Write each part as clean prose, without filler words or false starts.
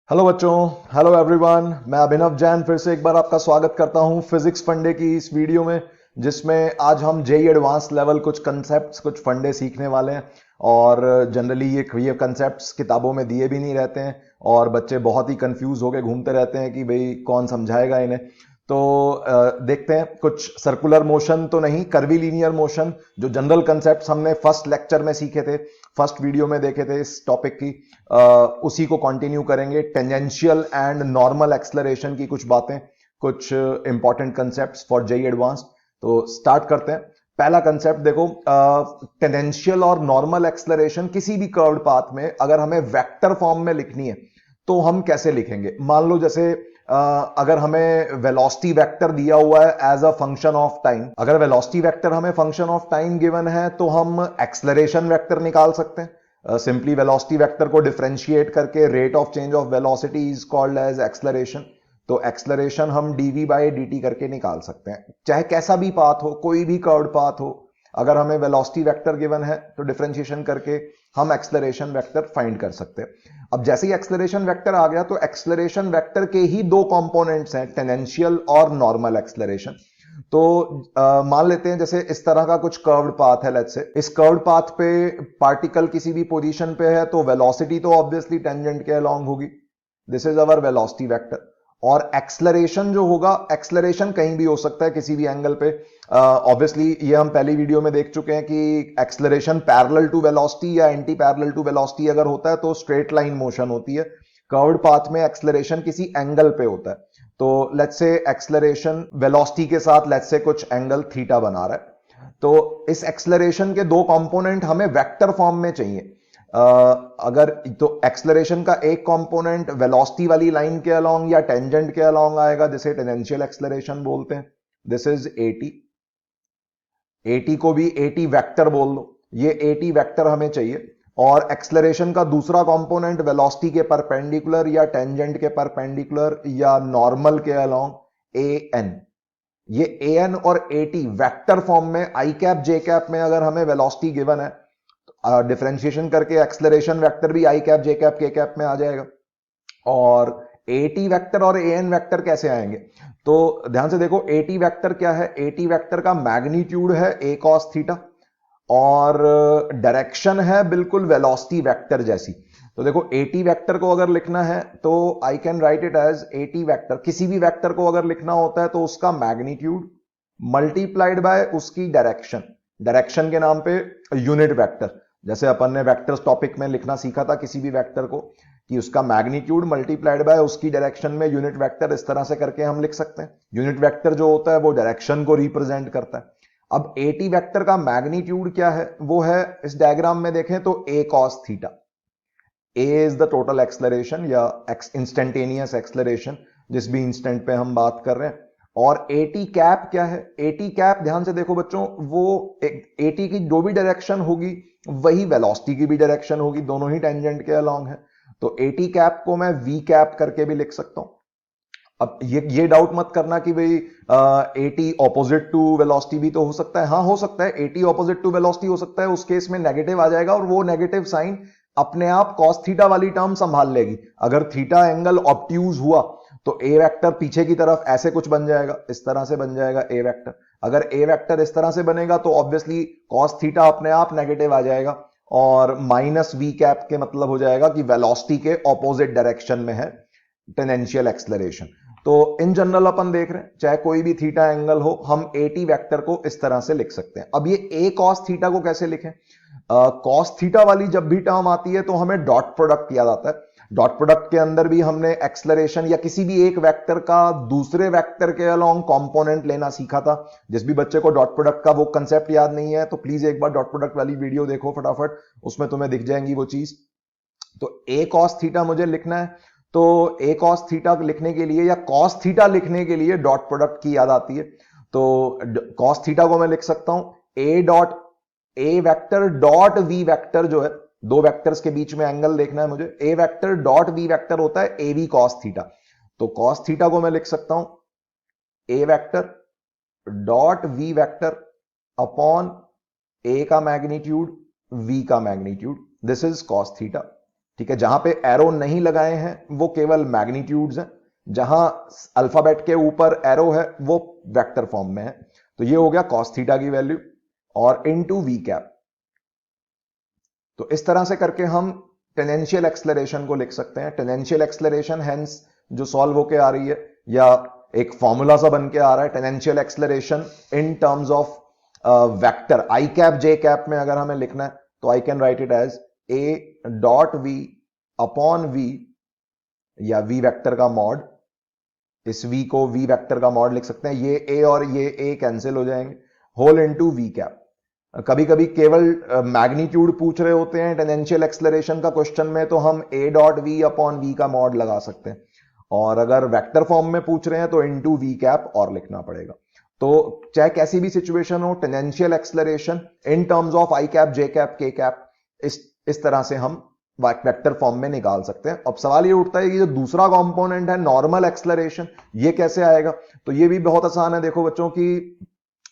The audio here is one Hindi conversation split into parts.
हेलो बच्चों। Hello everyone. मैं अभिनव जैन फिर से एक बार आपका स्वागत करता हूं फिजिक्स फंडे की इस वीडियो में, जिसमें आज हम जेई एडवांस लेवल कुछ कंसेप्ट्स कुछ फंडे सीखने वाले हैं। और जनरली ये कंसेप्ट्स किताबों में दिए भी नहीं रहते हैं और बच्चे बहुत ही कंफ्यूज होकर घूमते रहते हैं कि भाई कौन समझाएगा इन्हें। तो देखते हैं, कुछ सर्कुलर मोशन तो नहीं, कर्वीलीनियर मोशन, जो जनरल कंसेप्ट्स हमने फर्स्ट लेक्चर में सीखे थे, फर्स्ट वीडियो में देखे थे इस टॉपिक की, उसी को कंटिन्यू करेंगे। टेंजेंशियल एंड नॉर्मल एक्सलरेशन की कुछ बातें, कुछ important concepts for JEE advance. तो स्टार्ट करते हैं। पहला कंसेप्ट देखो, टेंजेंशियल और नॉर्मल एक्सलरेशन किसी भी कर्व्ड पाथ में अगर हमें वेक्टर फॉर्म में लिखनी है तो हम कैसे लिखेंगे। मान लो जैसे अगर हमें वेलोसिटी वेक्टर दिया हुआ है as a function of time, अगर वेलोसिटी वेक्टर हमें फंक्शन ऑफ टाइम गिवन है तो हम एक्सलरेशन वेक्टर निकाल सकते हैं। सिंपली वेलोसिटी वेक्टर को डिफरेंशिएट करके rate of change of velocity is called as acceleration. तो एक्सलरेशन हम डीवी बाई डी करके निकाल सकते हैं, चाहे कैसा भी पाथ हो, कोई भी कर्व्ड पाथ हो। अगर हमें वेलोसिटी वेक्टर गिवन है तो डिफरेंशिएशन करके हम एक्सलरेशन वेक्टर फाइंड कर सकते हैं। अब जैसे ही एक्सलरेशन वेक्टर आ गया तो एक्सलरेशन वेक्टर के ही दो कंपोनेंट्स हैं, टेंजेंशियल और नॉर्मल एक्सलरेशन। तो मान लेते हैं जैसे इस तरह का कुछ कर्व्ड पाथ है, लेट्स से इस कर्व्ड पाथ पे पार्टिकल किसी भी पोजीशन पे है तो वेलोसिटी तो ऑब्वियसली टेंजेंट के अलोंग होगी। This is our velocity vector. और एक्सलरेशन जो होगा, एक्सलरेशन कहीं भी हो सकता है किसी भी एंगल पे। ऑब्वियसली ये हम पहली वीडियो में देख चुके हैं कि एक्सलरेशन पैरेलल टू वेलोसिटी या एंटी पैरेलल टू वेलोसिटी अगर होता है तो स्ट्रेट लाइन मोशन होती है। कर्व्ड पाथ में एक्सलरेशन किसी एंगल पे होता है। तो लेट्स से एक्सलरेशन वेलोसिटी के साथ लेट्स से कुछ एंगल थीटा बना रहा है, तो इस एक्सलरेशन के दो कंपोनेंट हमें वेक्टर फॉर्म में चाहिए। अगर तो एक्सलरेशन का एक कंपोनेंट वेलोसिटी वाली लाइन के अलोंग या टेंजेंट के अलोंग आएगा, जिसे टेंजेंशियल एक्सलरेशन बोलते हैं। This is eighty. एटी को भी एटी वेक्टर बोल लो, ये एटी वेक्टर हमें चाहिए। और एक्सलरेशन का दूसरा कंपोनेंट वेलोसिटी के परपेंडिकुलर या टेंजेंट के परपेंडिकुलर या नॉर्मल के अलोंग ए एन। ये ए एन और ए टी वेक्टर फॉर्म में आई कैप जे कैप में अगर हमें वेलोसिटी गिवन है, डिफरेंशिएशन करके एक्सलरेशन वेक्टर भी आई cap j cap k cap में आ जाएगा। और ए टी वेक्टर और ए एन वेक्टर कैसे आएंगे, तो ध्यान से देखो, ए टी वेक्टर क्या है। ए टी वेक्टर का मैग्नीट्यूड है ए कॉस थीटा और डायरेक्शन है बिल्कुल वेलोसिटी वेक्टर जैसी। तो देखो ए टी वेक्टर को अगर लिखना है तो I can write it as a t vector. किसी भी वेक्टर को अगर लिखना होता है तो उसका मैग्नीट्यूड मल्टीप्लाइड बाय उसकी डायरेक्शन, डायरेक्शन के नाम पे यूनिट वेक्टर। जैसे अपन ने वेक्टर्स टॉपिक में लिखना सीखा था किसी भी वेक्टर को, कि उसका मैग्नीट्यूड मल्टीप्लाइड बाय उसकी डायरेक्शन में यूनिट वेक्टर, इस तरह से करके हम लिख सकते हैं। यूनिट वेक्टर जो होता है वो डायरेक्शन को रिप्रेजेंट करता है। अब ए टी वेक्टर का मैग्नीट्यूड क्या है, वो है इस डायग्राम में देखें तो a cos theta. A is the total acceleration या इंस्टेंटेनियस एक्सलरेशन, जिस भी इंस्टेंट पे हम बात कर रहे हैं। और ए टी कैप क्या है, ए टी कैप ध्यान से देखो बच्चों, वो ए टी की जो भी डायरेक्शन होगी वही वेलोसिटी की भी डायरेक्शन होगी, दोनों ही टेंजेंट के अलोंग है। तो ए टी कैप को मैं वी कैप करके भी लिख सकता हूं। अब ये डाउट मत करना कि भाई एटी ऑपोजिट टू वेलोसिटी भी तो हो सकता है। हाँ, हो सकता है, एटी ऑपोजिट टू वेलोसिटी हो सकता है, उस केस में नेगेटिव आ जाएगा और वो नेगेटिव साइन अपने आप कॉस थीटा वाली टर्म संभाल लेगी। अगर थीटा एंगल ऑब्ट्यूज हुआ तो ए वेक्टर पीछे की तरफ ऐसे कुछ बन जाएगा, इस तरह से बन जाएगा ए वेक्टर। अगर ए वेक्टर इस तरह से बनेगा तो ऑब्वियसली कॉस थीटा अपने आप नेगेटिव आ जाएगा और माइनस वी कैप के मतलब हो जाएगा कि वेलोसिटी के ऑपोजिट डायरेक्शन में है टेंजेंशियल एक्सलरेशन। तो इन जनरल अपन देख रहे हैं चाहे कोई भी थीटा एंगल हो, हम ए टी वेक्टर को इस तरह से लिख सकते हैं। अब ये ए कॉस थीटा को कैसे लिखें, कॉस थीटा वाली जब भी टर्म आती है तो हमें डॉट प्रोडक्ट याद आता है। डॉट प्रोडक्ट के अंदर भी हमने एक्सलरेशन या किसी भी एक वेक्टर का दूसरे वेक्टर के अलोंग कंपोनेंट लेना सीखा था। जिस भी बच्चे को डॉट प्रोडक्ट का वो कंसेप्ट याद नहीं है तो प्लीज एक बार डॉट प्रोडक्ट वाली वीडियो देखो फटाफट, उसमें तुम्हें दिख जाएंगी वो चीज। तो ए कॉस थीटा मुझे लिखना है, तो ए कॉस थीटा लिखने के लिए या कॉस थीटा लिखने के लिए डॉट प्रोडक्ट की याद आती है। तो कॉस थीटा को मैं लिख सकता हूं a dot a vector dot v vector, जो है दो वेक्टर्स के बीच में एंगल देखना है मुझे, a vector dot v vector होता है ए वी कॉस थीटा। तो कॉस थीटा को मैं लिख सकता हूं a vector dot v vector upon a का मैग्नीट्यूड वी का magnitude. This is cos theta. ठीक है, जहां पे एरो नहीं लगाए हैं वो केवल मैग्नीट्यूड्स हैं, जहां अल्फाबेट के ऊपर एरो है वो वेक्टर फॉर्म में है। तो ये हो गया cos थीटा की वैल्यू और इनटू वी कैप। तो इस तरह से करके हम टेनेंशियल एक्सलरेशन को लिख सकते हैं। टेनेंशियल एक्सलरेशन हेंस जो सॉल्व होके आ रही है या एक फॉर्मूला सा बन के आ रहा है, tangential acceleration in terms of vector i cap j cap में अगर हमें लिखना है तो I can write it as a dot v upon v या वी वेक्टर का मॉड। इस v को v वेक्टर का मॉड लिख सकते हैं, ये a और ये a कैंसिल हो जाएंगे, होल इनटू v कैप। कभी कभी केवल मैग्नीट्यूड पूछ रहे होते हैं टेनेंशियल एक्सलरेशन का क्वेश्चन में, तो हम a dot v upon v का मॉड लगा सकते हैं, और अगर वेक्टर फॉर्म में पूछ रहे हैं तो इनटू वी कैप और लिखना पड़ेगा। तो चाहे कैसी भी सिचुएशन हो, tangential acceleration in terms of i cap j cap k cap इस तरह से हम वेक्टर फॉर्म में निकाल सकते हैं। अब सवाल ये उठता है कि जो दूसरा कंपोनेंट है नॉर्मल एक्सलरेशन, ये कैसे आएगा? तो ये भी बहुत आसान है। देखो बच्चों की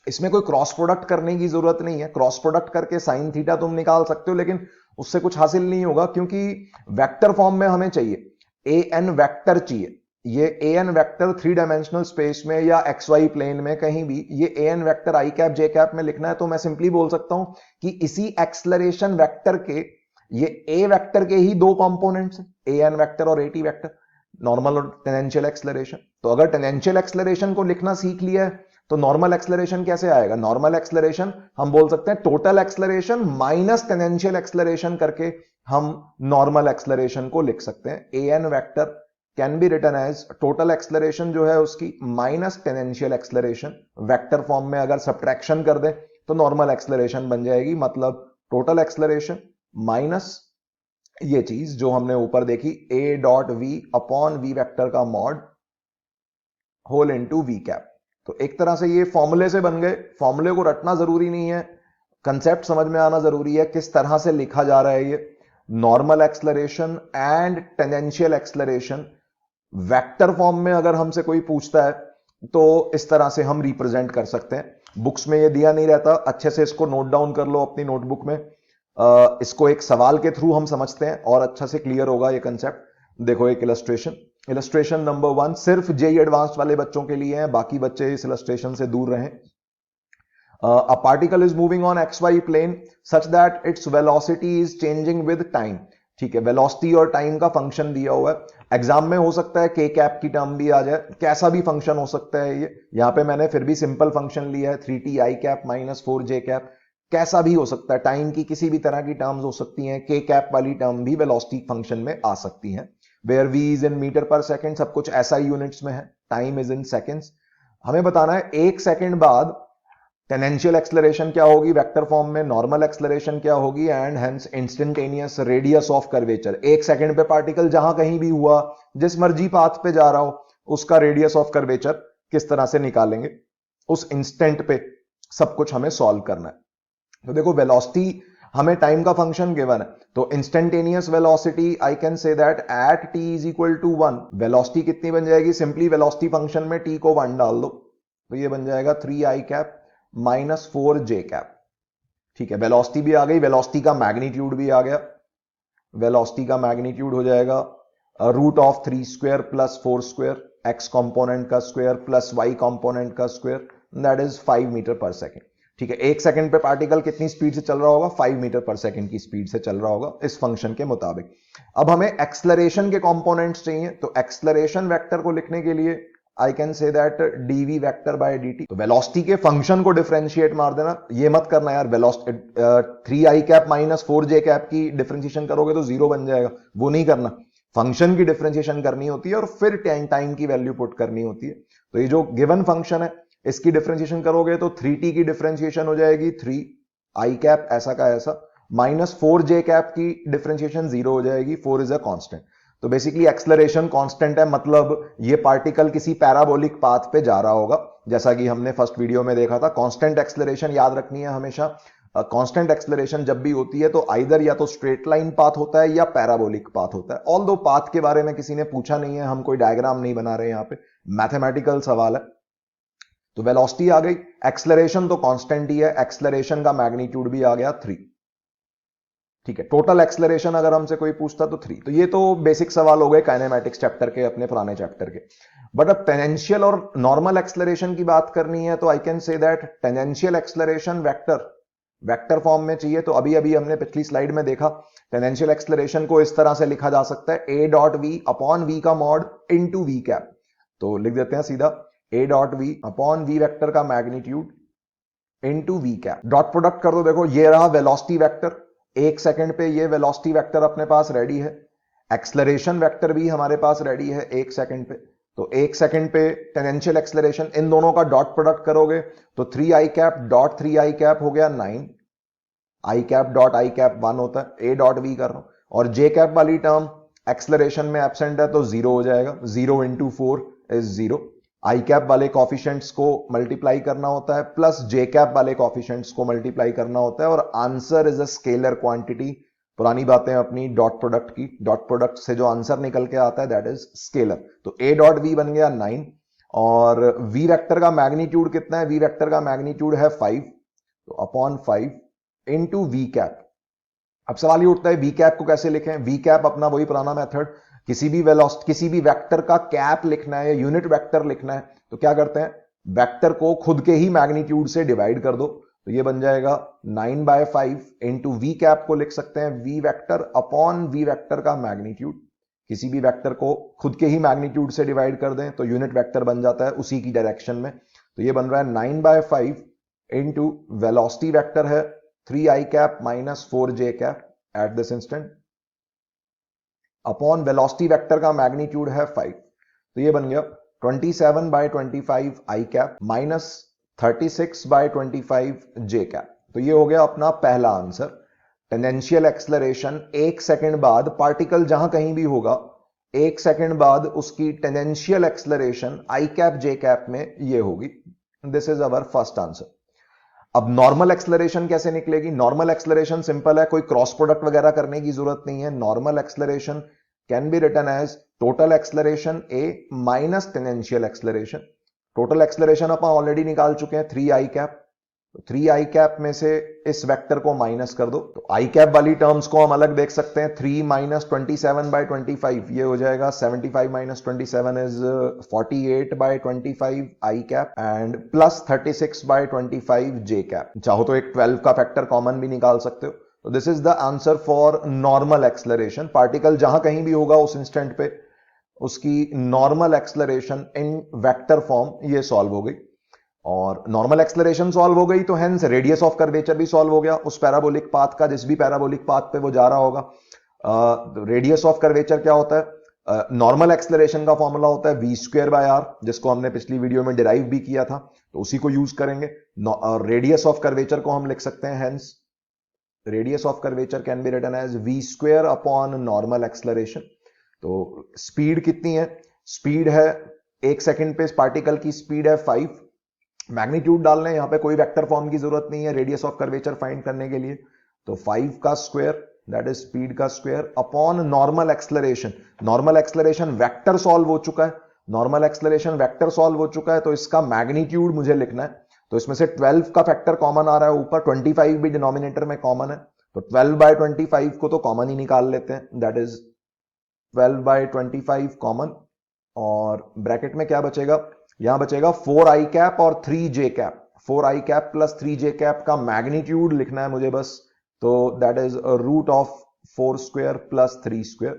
इसमें कोई क्रॉस प्रोडक्ट करने की जरूरत नहीं है। क्रॉस प्रोडक्ट करके साइन थीटा तुम निकाल सकते हो, लेकिन उससे कुछ हासिल नहीं होगा, क्योंकि वेक्टर फॉर्म में हमें चाहिए ए एन वेक्टर चाहिए। ये a n vector three dimensional space में या एक्स वाई प्लेन में कहीं भी ये a n vector i cap j cap में लिखना है, तो मैं सिंपली बोल सकता हूं कि इसी एक्सलरेशन वेक्टर के ये ए वेक्टर के ही दो कंपोनेंट्स हैं, ए एन वेक्टर और ए टी वेक्टर, नॉर्मल और टेनेंशियल एक्सलरेशन। तो अगर टेनेंशियल एक्सलरेशन को लिखना सीख लिया है तो नॉर्मल एक्सलरेशन कैसे आएगा? नॉर्मल एक्सलरेशन हम बोल सकते हैं total acceleration minus tangential acceleration करके हम नॉर्मल एक्सलरेशन को लिख सकते हैं। A n vector can be written as total acceleration जो है उसकी minus tangential acceleration. Vector form में अगर सब्ट्रैक्शन कर दें तो नॉर्मल एक्सलरेशन बन जाएगी, मतलब टोटल एक्सलरेशन माइनस ये चीज जो हमने ऊपर देखी a dot v upon v vector का mod whole into v cap. तो एक तरह से ये फॉर्मूले से बन गए। फॉर्मूले को रटना जरूरी नहीं है, कंसेप्ट समझ में आना जरूरी है, किस तरह से लिखा जा रहा है ये normal acceleration and tangential acceleration. Vector form में अगर हमसे कोई पूछता है तो इस तरह से हम रिप्रेजेंट कर सकते हैं। बुक्स में ये दिया नहीं रहता, अच्छे से इसको नोट डाउन कर लो अपनी नोटबुक में। इसको एक सवाल के थ्रू हम समझते हैं और अच्छा से क्लियर होगा ये कंसेप्ट। देखो एक इलस्ट्रेशन नंबर 1 सिर्फ जेई एडवांस्ड वाले बच्चों के लिए है, बाकी बच्चे इस इलस्ट्रेशन से दूर रहें। A particle is moving on xy plane such that its velocity is changing with time। ठीक है, वेलोसिटी और टाइम का फंक्शन दिया हुआ है। एग्जाम में हो सकता है के कैप की टर्म भी आ जाए, कैसा भी फंक्शन हो सकता है ये। यहां पे मैंने फिर भी सिंपल फंक्शन लिया है 3t आई कैप माइनस 4j कैप, कैसा भी हो सकता है, टाइम की किसी भी तरह की टर्म्स हो सकती हैं। के कैप वाली टर्म भी वेलोसिटी फंक्शन में आ सकती हैं। Where v is in metre per second, सब कुछ ऐसा यूनिट्स में है, टाइम इज इन सेकेंड्स। हमें बताना है एक सेकेंड बाद टेनेंशियल एक्सलरेशन क्या होगी वेक्टर फॉर्म में, नॉर्मल एक्सलरेशन क्या होगी, and hence instantaneous radius of curvature. एक सेकंड पे पार्टिकल जहां कहीं भी हुआ, जिस मर्जी पाथ पे जा रहा हो, उसका रेडियस ऑफ कर्वेचर किस तरह से निकालेंगे, उस इंस्टेंट पे सब कुछ हमें सॉल्व करना है। तो देखो वेलोसिटी हमें टाइम का फंक्शन गिवन है, तो instantaneous velocity I can say that at t is equal to 1। Velocity कितनी बन जाएगी? सिंपली वेलोसिटी फंक्शन में t को 1 डाल दो, तो ये बन जाएगा 3i cap minus 4j cap. ठीक है, वेलोसिटी भी आ गई, वेलोसिटी का मैग्नीट्यूड भी आ गया। वेलोसिटी का मैग्नीट्यूड हो जाएगा root of 3 square plus 4 square, x component का स्क्वायर प्लस वाई कंपोनेंट का square, that is 5 metre per second. ठीक है, एक सेकंड पे पार्टिकल कितनी स्पीड से चल रहा होगा? 5 मीटर पर सेकंड की स्पीड से चल रहा होगा इस फंक्शन के मुताबिक। अब हमें एक्सलरेशन के कंपोनेंट्स चाहिए, तो एक्सलरेशन वेक्टर को लिखने के लिए आई can say that dv vector by dt। तो वेलोसिटी के फंक्शन को डिफरेंशिएट मार देना, ये मत करना यार velocity 3i cap minus 4j cap की डिफरेंशिएशन करोगे तो जीरो बन जाएगा, वो नहीं करना। फंक्शन की डिफरेंशिएशन करनी होती है और फिर टाइम की वैल्यू पुट करनी होती है। तो ये जो गिवन फंक्शन है इसकी डिफरेंशिएशन करोगे तो 3t की डिफरेंशिएशन हो जाएगी 3i कैप ऐसा का ऐसा, माइनस 4j कैप की डिफरेंशिएशन जीरो हो जाएगी, 4 इज अ कांस्टेंट। तो बेसिकली एक्सलरेशन कांस्टेंट है, मतलब ये पार्टिकल किसी पैराबोलिक पाथ पे जा रहा होगा, जैसा कि हमने फर्स्ट वीडियो में देखा था। कांस्टेंट एक्सलरेशन याद रखनी है हमेशा। कांस्टेंट एक्सलरेशन जब भी होती है तो आइदर या तो स्ट्रेट लाइन पाथ होता है या पैराबोलिक पाथ होता है। ऑल दो पाथ के बारे में किसी ने पूछा नहीं है, हम कोई डायग्राम नहीं बना रहे, यहाँ पे मैथमेटिकल सवाल है। तो वेलोसिटी आ गई, एक्सलरेशन तो कांस्टेंट ही है, एक्सलरेशन का मैग्नीट्यूड भी आ गया 3। ठीक है, टोटल एक्सलरेशन अगर हमसे कोई पूछता तो 3। तो ये तो बेसिक सवाल हो गए काइनेमैटिक्स चैप्टर के, अपने पुराने चैप्टर के। बट अब टेंजेंशियल और नॉर्मल एक्सलरेशन की बात करनी है तो I can say that tangential acceleration vector form में चाहिए। तो अभी अभी हमने पिछली स्लाइड में देखा, टेंजेंशियल एक्सलरेशन को इस तरह से लिखा जा सकता है a dot v upon v का मॉड इनटू वी कैप। तो लिख देते हैं सीधा a dot v upon v vector का magnitude into v cap. Dot product कर दो, देखो ये रहा वेलोसिटी वेक्टर, 1 सेकंड पे ये वेलोसिटी वेक्टर अपने पास रेडी है, एक्सलरेशन वेक्टर भी हमारे पास रेडी है 1 सेकंड पे। तो 1 सेकंड पे टेंजेंशियल एक्सलरेशन, इन दोनों का डॉट प्रोडक्ट करोगे तो 3 i cap dot 3 i cap हो गया 9, आई कैप डॉट आई कैप 1 होता है, ए डॉट वी कर रहा हूं, और जे कैप वाली टर्म एक्सलरेशन में एब्सेंट है तो 0 हो जाएगा, 0 इंटू 4 इज 0। आई कैप वाले कॉफिशिएंट्स को मल्टीप्लाई करना होता है प्लस जे कैप वाले कॉफिशिएंट्स को मल्टीप्लाई करना होता है, और answer is a scalar quantity. पुरानी बातें अपनी डॉट प्रोडक्ट की, डॉट प्रोडक्ट से जो आंसर निकल के आता है दैट इज स्केलर। तो ए डॉट वी बन गया 9, और वी वेक्टर का मैग्नीट्यूड कितना है, वी वेक्टर का मैग्नीट्यूड है 5, तो अपॉन 5 इनटू वी कैप। अब सवाल ये उठता है वी कैप को कैसे लिखें। वी कैप अपना वही पुराना मेथड, किसी भी वेक्टर का कैप लिखना है या यूनिट वेक्टर लिखना है तो क्या करते हैं, वेक्टर को खुद के ही मैग्नीट्यूड से डिवाइड कर दो। तो ये बन जाएगा 9/5 इंटू वी कैप को लिख सकते हैं v vector upon v vector का मैग्नीट्यूड। किसी भी वेक्टर को खुद के ही मैग्नीट्यूड से डिवाइड कर दें तो यूनिट वेक्टर बन जाता है उसी की डायरेक्शन में। तो ये बन रहा है 9/5 इंटू वेलोसिटी वेक्टर है 3 i cap minus 4 j cap at this instant upon velocity vector का मैग्नीट्यूड है 5। तो ये बन गया 27/25 i cap minus 36/25 j cap. तो ये हो गया अपना पहला आंसर। टेंजेंशियल एक्सलरेशन 1 सेकंड बाद, पार्टिकल जहां कहीं भी होगा 1 सेकंड बाद उसकी टेंजेंशियल एक्सलरेशन आई कैप जे कैप में ये होगी। This is our first answer. अब नॉर्मल एक्सलरेशन कैसे निकलेगी। नॉर्मल एक्सलरेशन सिंपल है, कोई क्रॉस प्रोडक्ट वगैरह करने की जरूरत नहीं है। Normal acceleration can be written as total acceleration a minus tangential acceleration. Total acceleration अपन ऑलरेडी निकाल चुके हैं 3 i कैप, तो 3 i कैप में से इस वेक्टर को माइनस कर दो। तो आई कैप वाली टर्म्स को हम अलग देख सकते हैं, 3 माइनस 27/25 ये हो जाएगा 75 minus 27 is 48/25 I cap and plus 36/25 J cap. चाहो तो एक 12 का फैक्टर कॉमन भी निकाल सकते हो। तो this is the answer for normal acceleration. Particle जहां कहीं भी होगा उस इंस्टेंट पे उसकी नॉर्मल एक्सलरेशन इन वेक्टर फॉर्म ये सॉल्व हो गई। और नॉर्मल एक्सलरेशन सॉल्व हो गई तो हेंस रेडियस ऑफ कर्वेचर भी सॉल्व हो गया उस पैराबोलिक पाथ का, जिस भी पैराबोलिक पाथ पे वो जा रहा होगा। रेडियस ऑफ कर्वेचर क्या होता है, नॉर्मल एक्सलरेशन का फॉर्मूला होता है v²/r, जिसको हमने पिछली वीडियो में डिराइव भी किया था, तो उसी को यूज करेंगे। रेडियस ऑफ कर्वेचर को हम लिख सकते हैं, hence radius of curvature can be written as v² upon normal acceleration. तो स्पीड कितनी है, स्पीड है 1 सेकंड पे पार्टिकल की स्पीड है 5, मैग्नीट्यूड डालने यहां पे कोई वेक्टर फॉर्म की जरूरत नहीं है रेडियस ऑफ कर्वेचर फाइंड करने के लिए। तो 5 का स्क्वायर दैट इज स्पीड का square upon normal acceleration. Normal acceleration vector solve हो चुका है, नॉर्मल एक्सलरेशन वेक्टर सॉल्व हो चुका है, तो इसका मैग्नीट्यूड मुझे लिखना है। तो इसमें से 12 का फैक्टर कॉमन आ रहा है ऊपर, 25 भी डिनोमिनेटर में कॉमन है, तो 12/25 को तो कॉमन ही निकाल लेते हैं, दैट इज 12/25 कॉमन। और ब्रैकेट में क्या बचेगा, यहां बचेगा 4 i कैप और 3 j cap. 4 i cap plus 3 j cap का मैग्नीट्यूड लिखना है मुझे बस, तो that is root of 4² plus 3²।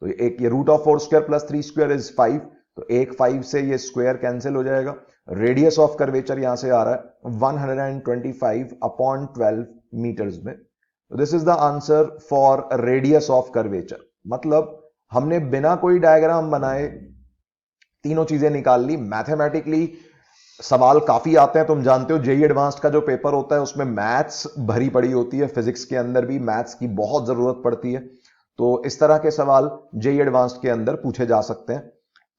तो एक ये रूट ऑफ 4² प्लस 3² इज 5, तो एक 5 से ये स्क्वायर कैंसिल हो जाएगा। रेडियस ऑफ कर्वेचर यहां से आ रहा है 125/12 मीटर्स में। This is the answer for radius of curvature. मतलब हमने बिना कोई डायग्राम बनाए तीनों चीजें निकाल ली। मैथमेटिकली सवाल काफी आते हैं, तुम जानते हो जेईई एडवांस्ड का जो पेपर होता है उसमें मैथ्स भरी पड़ी होती है, फिजिक्स के अंदर भी मैथ्स की बहुत जरूरत पड़ती है, तो इस तरह के सवाल जेईई एडवांस्ड के अंदर पूछे जा सकते हैं।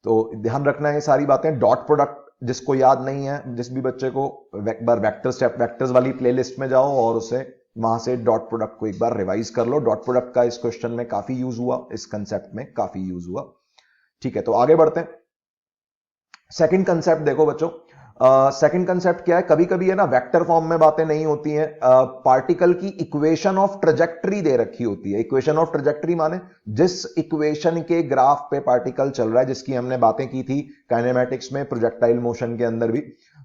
तो ध्यान रखना है सारी बातें। डॉट प्रोडक्ट जिसको याद नहीं है, जिस भी बच्चे को, एक बार वेक्टर्स वाली प्लेलिस्ट में जाओ और उसे वहां से डॉट प्रोडक्ट को एक बार रिवाइज कर लो। डॉट प्रोडक्ट का इस क्वेश्चन में काफी यूज हुआ, इस कंसेप्ट में काफी यूज हुआ। ठीक है, तो आगे बढ़ते हैं। सेकंड कंसेप्ट देखो बच्चों, सेकंड कंसेप्ट क्या है, कभी कभी है ना वेक्टर फॉर्म में बातें नहीं होती हैं, पार्टिकल की इक्वेशन ऑफ ट्रेजेक्टरी दे रखी होती है। इक्वेशन ऑफ ट्रेजेक्टरी माने जिस इक्वेशन के ग्राफ पे पार्टिकल चल रहा है, जिसकी हमने बातें की थी काइनेमैटिक्स में, प्रोजेक्टाइल मोशन के अंदर भी।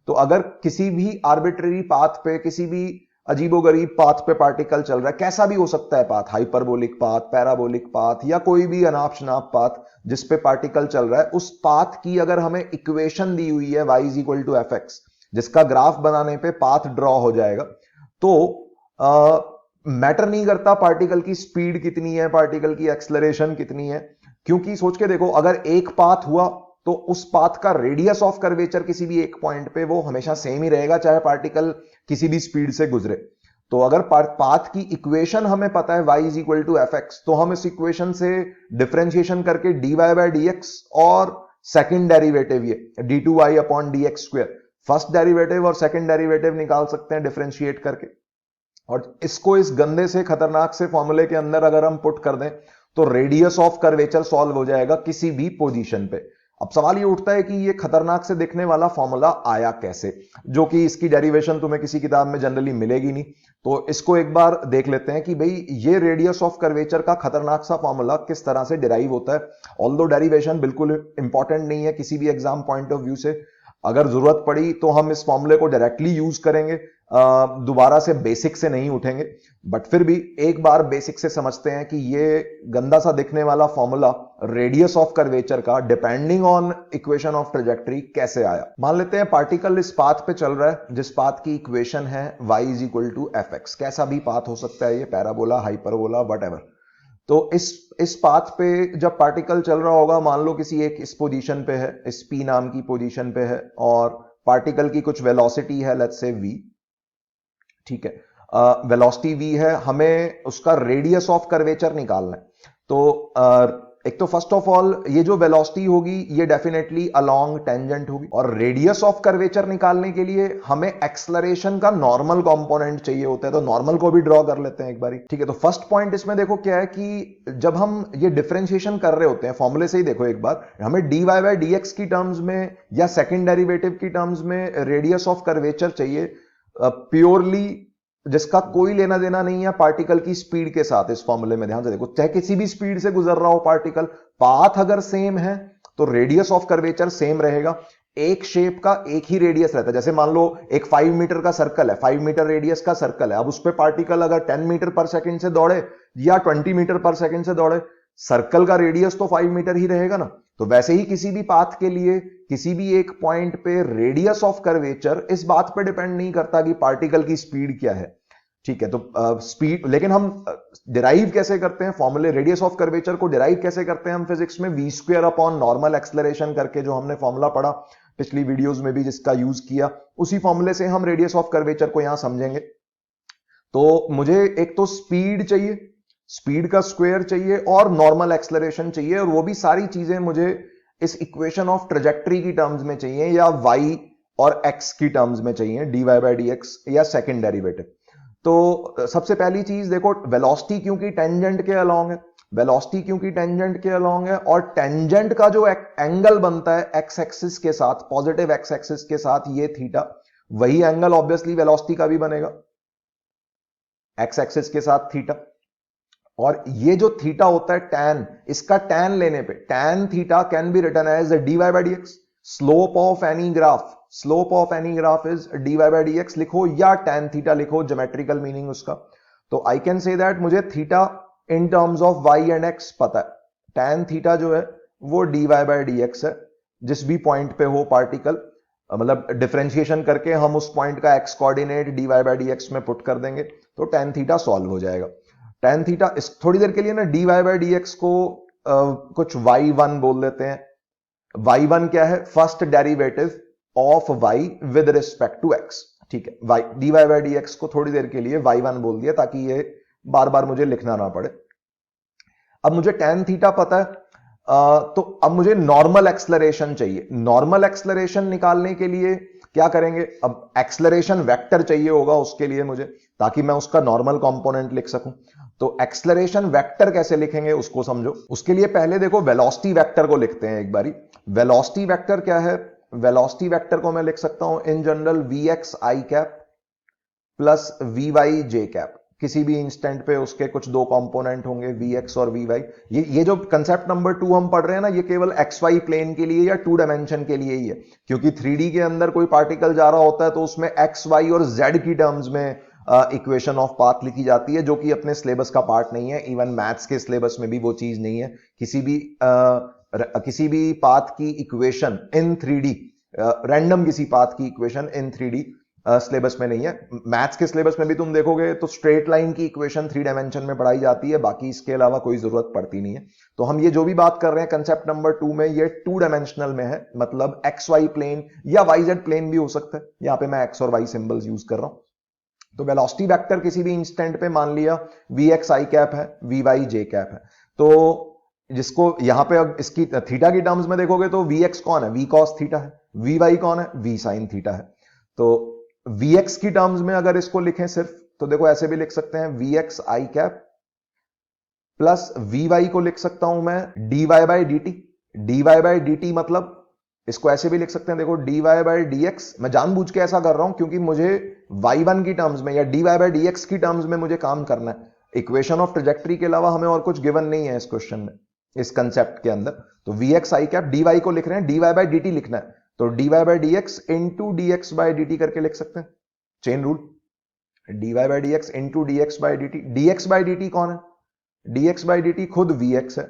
तो अगर किसी भी आर्बिट्रेरी पाथ पे, किसी भी अजीबोगरीब पाथ पे पार्टिकल चल रहा है, कैसा भी हो सकता है path, hyperbolic path, parabolic path, या कोई भी अनाप शनाप पाथ जिस पे पार्टिकल चल रहा है, उस पाथ की अगर हमें इक्वेशन दी हुई है y is equal to f x, जिसका ग्राफ बनाने पे पाथ ड्रॉ हो जाएगा, तो मैटर नहीं करता पार्टिकल की स्पीड कितनी है, पार्टिकल की एक्सलरेशन कितनी है। क्योंकि सोच के देखो, अगर एक पाथ हुआ तो उस पाथ का रेडियस ऑफ कर्वेचर किसी भी एक पॉइंट पे वो हमेशा सेम ही रहेगा, चाहे पार्टिकल किसी भी स्पीड से गुजरे। तो अगर पाथ की इक्वेशन हमें पता है y is equal to f x, तो हम इस इक्वेशन से डिफरेंशिएशन करके dy बाय dx और सेकंड डेरिवेटिव ये d2y upon dx square, first derivative और सेकंड डेरिवेटिव निकाल सकते हैं डिफरेंशिएट करके। और इसको इस गंदे से खतरनाक से फॉर्मूले के अंदर अगर हम पुट कर दें, तो रेडियस ऑफ कर्वेचर सॉल्व हो जाएगा किसी भी पोजीशन पे। अब सवाल ये उठता है कि ये खतरनाक से दिखने वाला फॉर्मूला आया कैसे, जो कि इसकी डेरिवेशन तुम्हें किसी किताब में जनरली मिलेगी नहीं। तो इसको एक बार देख लेते हैं कि भाई ये रेडियस ऑफ कर्वेचर का खतरनाक सा फॉर्मूला किस तरह से डिराइव होता है। ऑल्दो डेरिवेशन बिल्कुल इंपॉर्टेंट नहीं है किसी भी एग्जाम पॉइंट ऑफ व्यू से, अगर जरूरत पड़ी तो हम इस फॉर्मूले को डायरेक्टली यूज करेंगे, दोबारा से बेसिक से नहीं उठेंगे। बट फिर भी एक बार बेसिक से समझते हैं कि ये गंदा सा दिखने वाला फॉर्मूला रेडियस ऑफ कर्वेचर का depending on equation of trajectory कैसे आया। मान लेते हैं पार्टिकल इस पाथ पे चल रहा है जिस पाथ की इक्वेशन है y is equal to f x. कैसा भी पाथ हो सकता है ये, पैराबोला, हाइपरबोला, वट। तो इस पाथ पे जब पार्टिकल चल रहा होगा, मान लो किसी एक इस पोजीशन पे है, इस p नाम की पोजीशन पे है, और पार्टिकल की कुछ वेलोसिटी है, लेट्स से v, ठीक है। वेलोसिटी v है, हमें उसका रेडियस ऑफ कर्वेचर निकालना है। तो एक तो फर्स्ट ऑफ ऑल ये जो वेलोसिटी होगी ये डेफिनेटली अलोंग टेंजेंट होगी, और रेडियस ऑफ कर्वेचर निकालने के लिए हमें एक्सलरेशन का नॉर्मल कंपोनेंट चाहिए होता है। तो नॉर्मल को भी ड्रॉ कर लेते हैं एक बारी, ठीक है। तो फर्स्ट पॉइंट इसमें देखो क्या है कि जब हम ये डिफरेंशिएशन कर रहे होते हैं, फॉर्मूले से ही देखो एक बार, हमें dy बाय dx की टर्म्स में या सेकेंड डेरिवेटिव की टर्म्स में रेडियस ऑफ कर्वेचर चाहिए, प्योरली जिसका कोई लेना देना नहीं है पार्टिकल की स्पीड के साथ। इस फॉर्मूले में ध्यान से देखो, चाहे किसी भी स्पीड से गुजर रहा हो पार्टिकल, पाथ अगर सेम है तो रेडियस ऑफ कर्वेचर सेम रहेगा। एक शेप का एक ही रेडियस रहता है। जैसे मान लो एक 5 मीटर का सर्कल है, 5 मीटर रेडियस का सर्कल है, अब उस पर पार्टिकल अगर 10 मीटर पर सेकंड से दौड़े या 20 मीटर पर सेकंड से दौड़े, सर्कल का रेडियस तो 5 मीटर ही रहेगा ना। तो वैसे ही किसी भी पाथ के लिए किसी भी एक पॉइंट पे रेडियस ऑफ कर्वेचर इस बात पे डिपेंड नहीं करता कि पार्टिकल की स्पीड क्या है, ठीक है। तो स्पीड, लेकिन हम डिराइव कैसे करते हैं फॉर्मूले, रेडियस ऑफ कर्वेचर को डिराइव कैसे करते हैं हम फिजिक्स में, v square upon normal acceleration करके, जो हमने फॉर्मूला पढ़ा पिछली वीडियोस में भी, जिसका यूज किया, उसी फॉर्मूले से हम रेडियस ऑफ कर्वेचर को यहां समझेंगे। तो मुझे एक तो स्पीड चाहिए, स्पीड का स्क्वायर चाहिए, और नॉर्मल एक्सलरेशन चाहिए, और वो भी सारी चीजें मुझे इस इक्वेशन ऑफ ट्रेजेक्टरी की टर्म्स में चाहिए, या y और x की टर्म्स में चाहिए, dy बाय dx या सेकंड डेरिवेटिव। तो सबसे पहली चीज देखो, वेलोसिटी क्योंकि टेंजेंट के अलोंग है, वेलोसिटी क्योंकि टेंजेंट के अलोंग है, और टेंजेंट का जो एंगल बनता है एक्स एक्सिस के साथ, पॉजिटिव एक्स एक्सिस के साथ, ये थीटा, वही एंगल ऑब्वियसली वेलोसिटी का भी बनेगा, एक्स एक्सिस के साथ थीटा। और ये जो थीटा होता है टैन, इसका टैन लेने पे tan theta can be written as dy by dx। Slope of any graph, slope of any graph is dy by dx लिखो, या टैन थीटा लिखो, ज्योमेट्रिकल मीनिंग उसका। तो आई कैन से दैट मुझे थीटा in terms of y and x पता है। टैन थीटा जो है वो dy बाय dx है, जिस भी पॉइंट पे हो पार्टिकल, मतलब डिफरेंशिएशन करके हम उस पॉइंट का x coordinate dy by dx में पुट कर देंगे, तो टैन थीटा सॉल्व हो जाएगा। टैन थीटा, इस थोड़ी देर के लिए ना dy बाय dx को कुछ y1 बोल देते हैं। y1 क्या है, first derivative of y with respect to x, ठीक है। dy बाय dx को थोड़ी देर के लिए y1 बोल दिया, ताकि ये बार बार मुझे लिखना ना पड़े। अब मुझे टैन थीटा पता है, तो अब मुझे नॉर्मल एक्सलरेशन चाहिए। नॉर्मल एक्सलरेशन निकालने के लिए क्या करेंगे, अब एक्सलरेशन वेक्टर चाहिए होगा उसके लिए मुझे, ताकि मैं उसका नॉर्मल कंपोनेंट लिख सकूं। तो एक्सलरेशन वेक्टर कैसे लिखेंगे उसको समझो। उसके लिए पहले देखो वेलोसिटी वेक्टर को लिखते हैं एक बारी। वेलोसिटी वेक्टर क्या है, वेलोसिटी वेक्टर को मैं लिख सकता हूं in general v x i cap plus v y j cap. किसी भी इंस्टेंट पे उसके कुछ दो कंपोनेंट होंगे वी एक्स और वी वाई। ये जो कंसेप्ट नंबर 2 हम पढ़ रहे हैं ना, ये केवल एक्स वाई प्लेन के लिए या 2 डायमेंशन के लिए ही है, क्योंकि 3D के अंदर कोई पार्टिकल जा रहा होता है तो उसमें एक्स वाई और जेड की टर्म्स में इक्वेशन ऑफ पाथ लिखी जाती है, जो कि अपने सिलेबस का पार्ट नहीं है। इवन मैथ्स के सिलेबस में भी वो चीज नहीं है। किसी भी पाथ की इक्वेशन इन 3D, रैंडम किसी पाथ की इक्वेशन इन 3D सिलेबस में नहीं है। मैथ्स के सिलेबस में भी तुम देखोगे तो स्ट्रेट लाइन की इक्वेशन 3 डायमेंशन में पढ़ाई जाती है, बाकी इसके अलावा कोई जरूरत पड़ती नहीं है। तो हम ये जो भी बात कर रहे हैं कंसेप्ट नंबर 2 में, ये 2 डायमेंशनल में है, मतलब एक्स वाई प्लेन या वाई जेड प्लेन भी हो सकता है। यहां पे मैं एक्स और वाई सिंबल्स यूज कर रहा हूं। तो वेलोसिटी वेक्टर किसी भी इंस्टेंट पे मान लिया वी एक्स आई कैप है, वी वाई जे कैप है, तो जिसको यहां पे अब इसकी थीटा की टर्म्स में देखोगे तो वी एक्स कौन है, वी कॉस थीटा है, वी वाई कौन है, वी साइन थीटा है। तो वी एक्स की टर्म्स में अगर इसको लिखें सिर्फ, तो देखो ऐसे भी लिख सकते हैं v x i cap plus v y को लिख सकता हूं मैं d y by d t. D y by d t मतलब इसको ऐसे भी लिख सकते हैं, देखो d y by d x. मैं जानबूझ के ऐसा कर रहा हूं क्योंकि मुझे वाई वन की टर्म्स में या d y by d x की टर्म्स में मुझे काम करना है। इक्वेशन ऑफ ट्रेजेक्टरी के अलावा हमें और कुछ गिवन नहीं है इस क्वेश्चन में, इस कंसेप्ट के अंदर। तो v x i cap, d y को लिख रहे हैं, d y by d t लिखना है, तो d y by d x into d x by d t करके लिख सकते हैं, chain rule. D y by d x into d x by d t. D x by d t कौन है, d x by d t खुद वी एक्स है,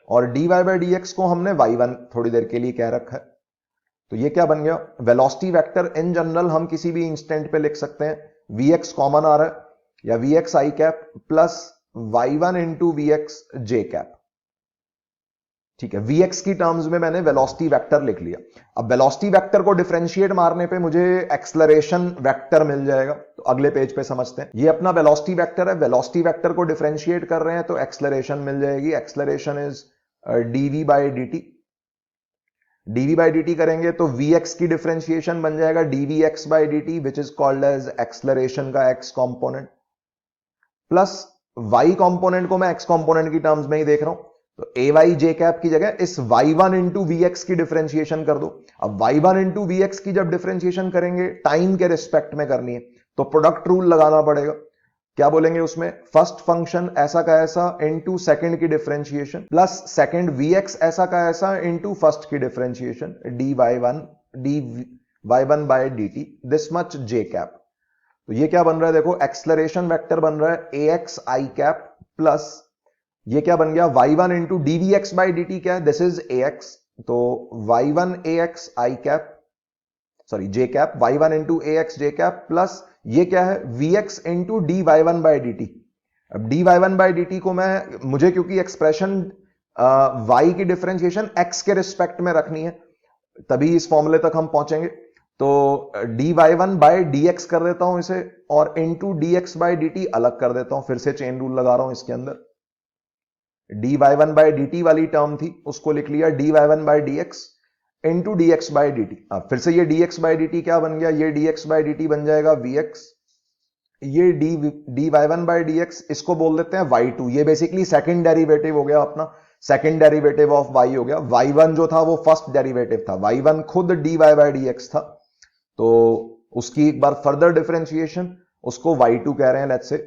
और d y by d x को हमने वाई वन थोड़ी देर के लिए कह रखा है। तो ये क्या बन गया, वेलोसिटी वेक्टर इन जनरल हम किसी भी इंस्टेंट पे लिख सकते हैं, वी एक्स कॉमन आ रहा है, या v x i cap plus y one into v x j cap. ठीक है, Vx की टर्म्स में मैंने वेलोसिटी वेक्टर लिख लिया। अब वेलोसिटी वेक्टर को डिफरेंशिएट मारने पे मुझे एक्सलरेशन वेक्टर मिल जाएगा। तो अगले पेज पे समझते हैं। ये अपना वेलोसिटी वेक्टर है, वेलोसिटी वेक्टर को डिफरेंशिएट कर रहे हैं तो एक्सलरेशन मिल जाएगी। Acceleration is dv by dt। dv by dt करेंगे तो Vx की डिफरेंशिएशन बन जाएगा dvx by dt, which is called as acceleration का x component, plus y component को मैं x कॉम्पोनेंट की टर्म्स में ही देख रहा हूं, तो ए वाई जे कैप की जगह इस y1 इंटू वी एक्स की डिफरेंशिएशन कर दो। अब y1 इंटू वी एक्स की जब डिफरेंशिएशन करेंगे टाइम के रिस्पेक्ट में करनी है, तो प्रोडक्ट रूल लगाना पड़ेगा। क्या बोलेंगे उसमें, फर्स्ट फंक्शन ऐसा का ऐसा इंटू सेकंड की differentiation plus second v x ऐसा का ऐसा इंटू फर्स्ट की differentiation, d y one by d t, this much j cap. तो ये क्या बन रहा है, देखो एक्सलरेशन वेक्टर बन रहा है a x i cap plus ये क्या बन गया y one into d v x by d t, क्या है, दिस इज ए एक्स, तो y one a x i cap, sorry j cap, y one into a x j cap plus ये क्या है v x into d y one by d t. अब d y one by d t को मुझे क्योंकि एक्सप्रेशन वाई की डिफरेंशिएशन एक्स के रिस्पेक्ट में रखनी है, तभी इस फॉर्मूले तक हम पहुंचेंगे। तो d y one by d x कर देता हूं इसे, और into d x by d t अलग कर देता हूं, फिर से चेन रूल लगा रहा हूं इसके अंदर। D y one by d t वाली टर्म थी उसको लिख लिया d y one by d x into d x by d t. अब फिर से ये d x by d t क्या बन गया, ये d x by d t बन जाएगा वी एक्स, ये d y one by d x, इसको बोल देते हैं वाई टू। ये बेसिकली सेकंड डेरिवेटिव हो गया अपना, सेकंड डेरिवेटिव ऑफ वाई हो गया। वाई वन जो था वो फर्स्ट डेरिवेटिव था, वाई वन खुद d y by d x था, तो उसकी एक बार फर्दर डिफरेंशिएशन, उसको वाई टू कह रहे हैं लेट्स से,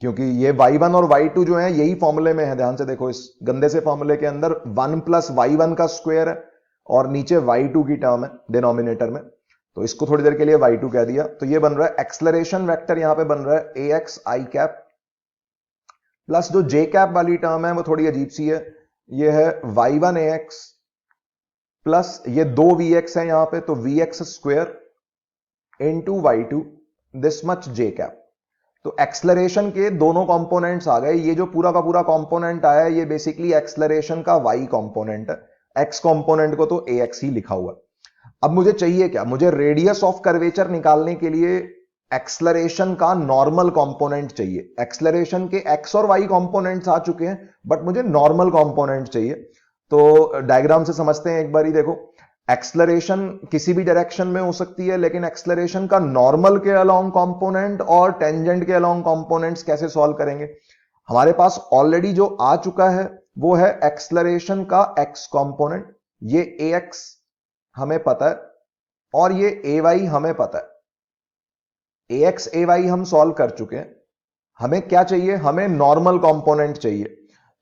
क्योंकि ये y1 और y2 जो है यही फॉर्मूले में है। ध्यान से देखो, इस गंदे से फॉर्मूले के अंदर 1 प्लस y1 का स्क्वायर है और नीचे y2 की टर्म है डिनोमिनेटर में, तो इसको थोड़ी देर के लिए y2 कह दिया। तो ये बन रहा है एक्सलरेशन वेक्टर, यहां पे बन रहा है ax i कैप प्लस जो j कैप वाली टर्म है वो थोड़ी अजीब सी है, ये है y1 ax प्लस ये 2 vx है यहां पे, तो vx square into y2, this much j cap. तो एक्सलरेशन के दोनों कंपोनेंट्स आ गए। ये जो पूरा का पूरा कंपोनेंट आया है ये बेसिकली एक्सलरेशन का y कंपोनेंट है, x कंपोनेंट को तो ax ही लिखा हुआ है। अब मुझे चाहिए क्या, मुझे रेडियस ऑफ कर्वेचर निकालने के लिए एक्सलरेशन का नॉर्मल कंपोनेंट चाहिए। एक्सलरेशन के x और y कंपोनेंट्स आ चुके हैं, बट मुझे नॉर्मल कंपोनेंट चाहिए। तो डायग्राम से समझते हैं एक बार ही। देखो, एक्सलरेशन किसी भी डायरेक्शन में हो सकती है, लेकिन एक्सलरेशन का नॉर्मल के अलोंग कंपोनेंट और टेंजेंट के अलोंग कंपोनेंट्स कैसे सॉल्व करेंगे। हमारे पास ऑलरेडी जो आ चुका है वो है एक्सलरेशन का x कंपोनेंट, ये ax हमें पता है और ये ए वाई हमें पता है। ए एक्स ए वाई हम सॉल्व कर चुके हैं। हमें क्या चाहिए? हमें नॉर्मल कंपोनेंट चाहिए।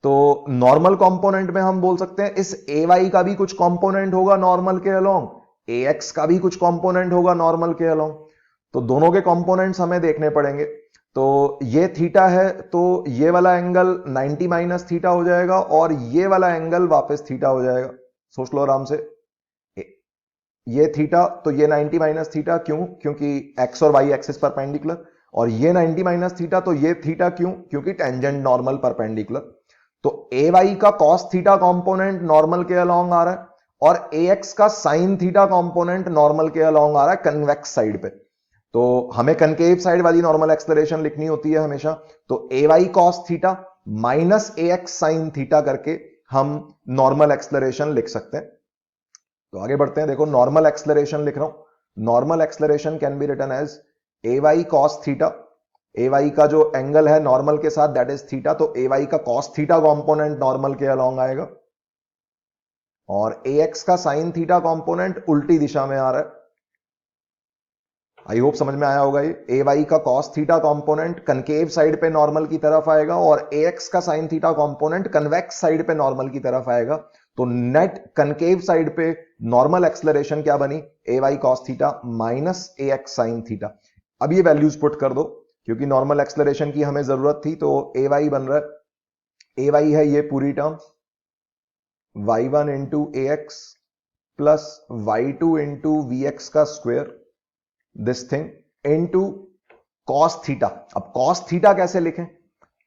तो नॉर्मल कंपोनेंट में हम बोल सकते हैं इस ए वाई का भी कुछ कंपोनेंट होगा नॉर्मल के अलोंग, ए एक्स का भी कुछ कंपोनेंट होगा नॉर्मल के अलोंग। तो दोनों के कंपोनेंट्स हमें देखने पड़ेंगे। तो ये थीटा है तो ये वाला एंगल 90 माइनस थीटा हो जाएगा और ये वाला एंगल वापस थीटा हो जाएगा। सोच लो आराम से। ये थीटा तो ये 90 माइनस थीटा, क्यों? क्योंकि एक्स और वाई एक्सिस परपेंडिकुलर। और ये 90 माइनस थीटा तो ये थीटा, क्यों? क्योंकि टेंजेंट नॉर्मल परपेंडिकुलर। तो ए वाई का कॉस थीटा कंपोनेंट नॉर्मल के अलोंग आ रहा है और ए एक्स का साइन थीटा कंपोनेंट नॉर्मल के अलोंग आ रहा है कन्वेक्स साइड पे। तो हमें कनकेव साइड वाली नॉर्मल एक्सलेरेशन लिखनी होती है हमेशा। तो ए y cos theta minus a x sine theta करके हम नॉर्मल एक्सलेरेशन लिख सकते हैं। तो आगे बढ़ते हैं। देखो नॉर्मल एक्सलरेशन लिख रहा हूं। Normal acceleration can be written as a y cos theta. A y का जो एंगल है नॉर्मल के साथ दैट इज थीटा, तो ए वाई का कॉस थीटा कंपोनेंट नॉर्मल के अलोंग आएगा और ए एक्स का साइन थीटा कंपोनेंट उल्टी दिशा में आ रहा है। आई होप समझ में आया होगा। ये ए वाई का cos theta component concave side पे नॉर्मल की तरफ आएगा और ए एक्स का sine theta component convex side पे नॉर्मल की तरफ आएगा। तो नेट कनकेव साइड पे नॉर्मल एक्सलरेशन क्या बनी? ए y cos theta minus a x sine theta. अब ये वैल्यूज पुट कर दो क्योंकि नॉर्मल एक्सलरेशन की हमें जरूरत थी। तो ए वाई बन रहा है, ए वाई है ये पूरी term y one into a x plus y two into v x का square this thing into cos theta. अब कॉस थीटा कैसे लिखें?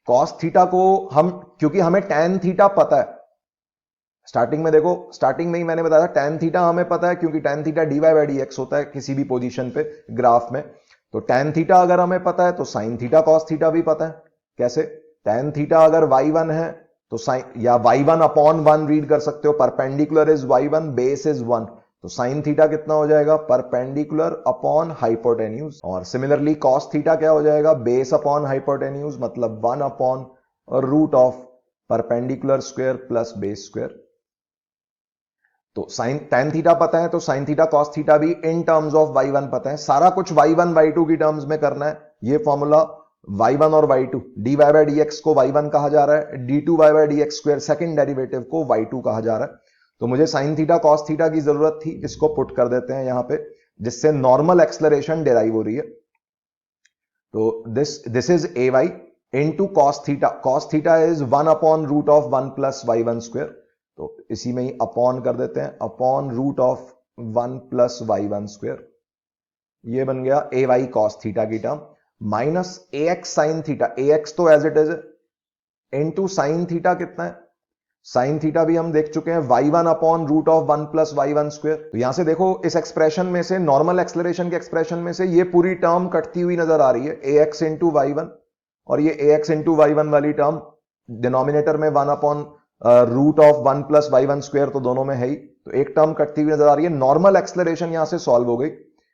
कॉस थीटा को हम, क्योंकि हमें टैन थीटा पता है, स्टार्टिंग में देखो, स्टार्टिंग में ही मैंने बताया टैन थीटा हमें पता है क्योंकि tan theta d y by d x होता है किसी भी पोजीशन पे ग्राफ में। तो टैन थीटा अगर हमें पता है तो साइन थीटा कॉस थीटा भी पता है। कैसे? टैन थीटा अगर वाई वन है तो साइन या y one upon one read कर सकते हो। Perpendicular is y one, base is one, तो साइन थीटा कितना हो जाएगा? Perpendicular upon hypotenuse. और सिमिलरली कॉस थीटा क्या हो जाएगा? बेस अपॉन हाइपोटेन्यूज, मतलब one upon root of perpendicular square plus base square. तो साइन टैन थीटा पता है तो साइन थीटा कॉस थीटा भी इन टर्म्स ऑफ वाई वन पता है। सारा कुछ वाई वन वाई टू की टर्म्स में करना है। ये फॉर्मूला वाई वन और y two, d y by d x को वाई वन कहा जा रहा है, d two y by d x square second derivative को वाई टू कहा जा रहा है। तो मुझे साइन थीटा कॉस थीटा की जरूरत थी, इसको पुट कर देते हैं यहां पे, जिससे नॉर्मल एक्सलरेशन डिराइव हो रही है। तो this is a y into cos theta. Cos theta is one upon root of one plus y one square. तो इसी में ही अपॉन कर देते हैं, upon root of one plus y one square. ये बन गया ए वाई कॉस थीटा की term minus a x sine theta. A x तो as it is into sine theta कितना है? साइन थीटा भी हम देख चुके हैं, y one upon root of one plus y one square. तो यहां से देखो इस एक्सप्रेशन में से, नॉर्मल एक्सलरेशन के एक्सप्रेशन में से ये पूरी टर्म कटती हुई नजर आ रही है, a x into y one. और ये a x into y one वाली टर्म डिनोमिनेटर में one upon root of one plus y one square तो दोनों में है ही, तो एक टर्म कटती हुई नजर आ रही है। नॉर्मल एक्सलरेशन यहां से सॉल्व हो गई।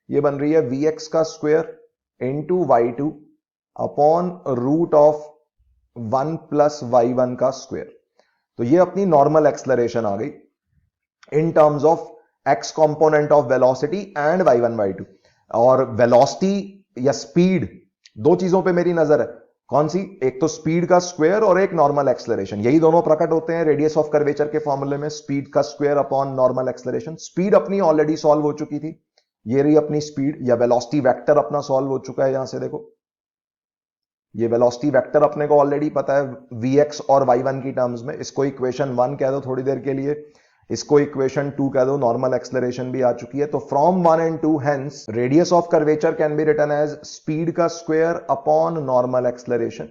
ये बन रही है वी एक्स का square into y two upon root of one plus y one का स्क्वायर। तो ये अपनी नॉर्मल एक्सलरेशन आ गई in terms of x component of velocity and y one y two. और वेलोसिटी या स्पीड, दो चीजों पे मेरी नजर है। कौन सी? एक तो स्पीड का स्क्वायर और एक नॉर्मल एक्सलरेशन। यही दोनों प्रकट होते हैं रेडियस ऑफ कर्वेचर के फॉर्मूले में, स्पीड का square upon normal acceleration. Speed अपनी ऑलरेडी सॉल्व हो चुकी थी, ये रही अपनी स्पीड या वेलोसिटी वेक्टर अपना सॉल्व हो चुका है। यहां से देखो ये वेलोसिटी वेक्टर अपने को ऑलरेडी पता है Vx और y1 की टर्म्स में। इसको इक्वेशन 1 कह दो थोड़ी देर के लिए, इसको इक्वेशन 2 कह दो, नॉर्मल एक्सलरेशन भी आ चुकी है। तो from 1 and 2 hence radius of curvature can be written as speed का square upon normal acceleration.